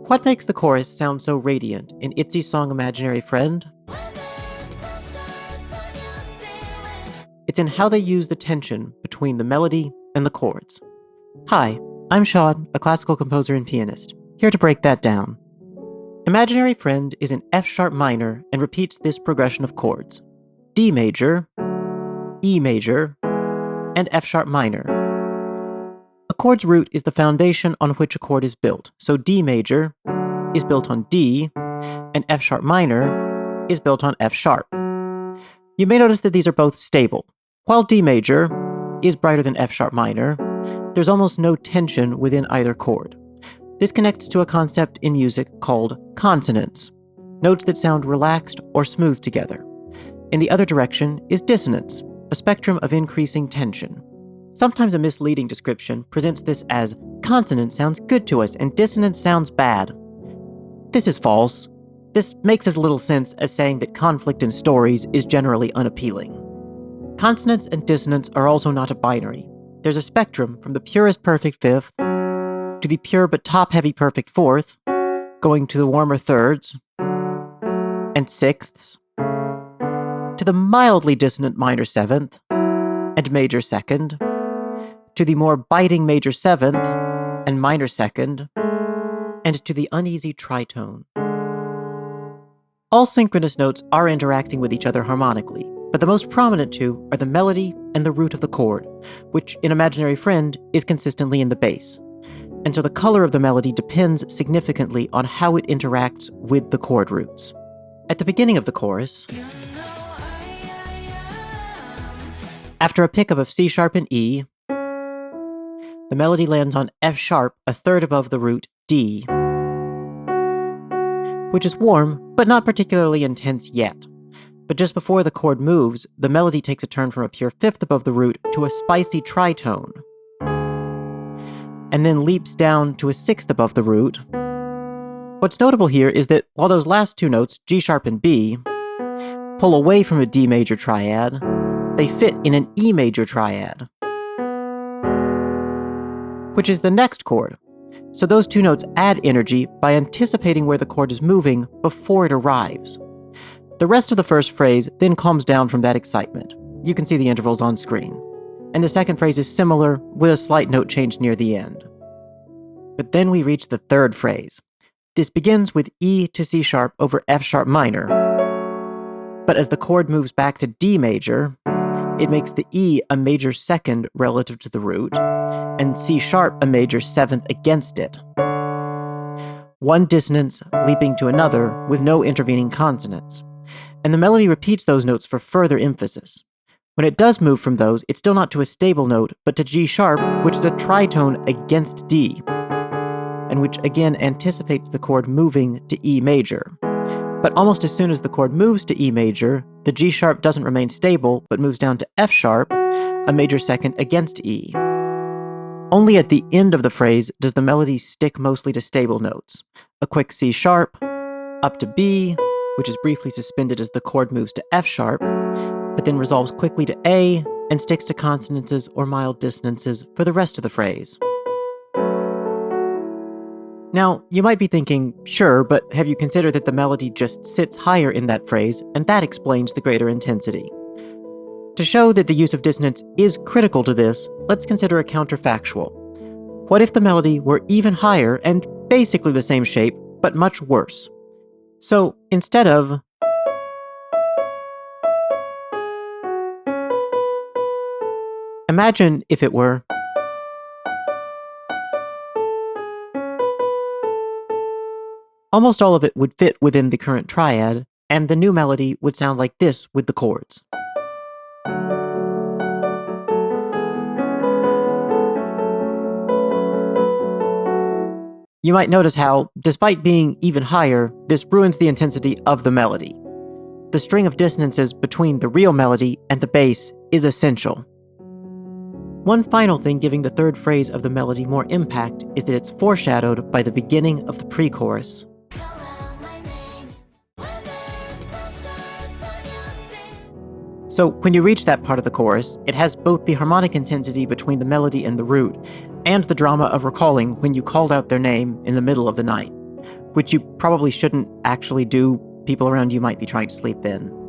What makes the chorus sound so radiant in ITZY's song Imaginary Friend? It's in how they use the tension between the melody and the chords. Hi, I'm Sean, a classical composer and pianist, here to break that down. Imaginary Friend is in F-sharp minor and repeats this progression of chords: D major, E major, and F-sharp minor. A chord's root is the foundation on which a chord is built, so D major is built on D, and F-sharp minor is built on F-sharp. You may notice that these are both stable. While D major is brighter than F-sharp minor, there's almost no tension within either chord. This connects to a concept in music called consonance, notes that sound relaxed or smooth together. In the other direction is dissonance, a spectrum of increasing tension. Sometimes a misleading description presents this as consonance sounds good to us and dissonance sounds bad. This is false. This makes as little sense as saying that conflict in stories is generally unappealing. Consonance and dissonance are also not a binary. There's a spectrum from the purest perfect fifth to the pure but top-heavy perfect fourth, going to the warmer thirds and sixths, to the mildly dissonant minor seventh and major second, to the more biting major seventh and minor second, and to the uneasy tritone. All synchronous notes are interacting with each other harmonically, but the most prominent two are the melody and the root of the chord, which in Imaginary Friend is consistently in the bass. And so the color of the melody depends significantly on how it interacts with the chord roots. At the beginning of the chorus, after a pickup of C sharp and E, the melody lands on F sharp a third above the root D, which is warm, but not particularly intense yet. But just before the chord moves, the melody takes a turn from a pure fifth above the root to a spicy tritone, and then leaps down to a sixth above the root. What's notable here is that while those last two notes, G sharp and B, pull away from a D major triad, they fit in an E major triad, which is the next chord. So those two notes add energy by anticipating where the chord is moving before it arrives. The rest of the first phrase then calms down from that excitement. You can see the intervals on screen. And the second phrase is similar, with a slight note change near the end. But then we reach the third phrase. This begins with E to C sharp over F sharp minor. But as the chord moves back to D major, it makes the E a major second relative to the root, and C sharp a major seventh against it. One dissonance leaping to another with no intervening consonants. And the melody repeats those notes for further emphasis. When it does move from those, it's still not to a stable note, but to G sharp, which is a tritone against D, and which again anticipates the chord moving to E major. But almost as soon as the chord moves to E major, the G sharp doesn't remain stable, but moves down to F sharp, a major second against E. Only at the end of the phrase does the melody stick mostly to stable notes. A quick C sharp, up to B, which is briefly suspended as the chord moves to F sharp, but then resolves quickly to A and sticks to consonances or mild dissonances for the rest of the phrase. Now, you might be thinking, sure, but have you considered that the melody just sits higher in that phrase, and that explains the greater intensity? To show that the use of dissonance is critical to this, let's consider a counterfactual. What if the melody were even higher and basically the same shape, but much worse? So, instead of imagine if it were almost all of it would fit within the current triad, and the new melody would sound like this with the chords. You might notice how, despite being even higher, this ruins the intensity of the melody. The string of dissonances between the real melody and the bass is essential. One final thing giving the third phrase of the melody more impact is that it's foreshadowed by the beginning of the pre-chorus. So when you reach that part of the chorus, it has both the harmonic intensity between the melody and the root, and the drama of recalling when you called out their name in the middle of the night. which you probably shouldn't actually do. People around you might be trying to sleep in.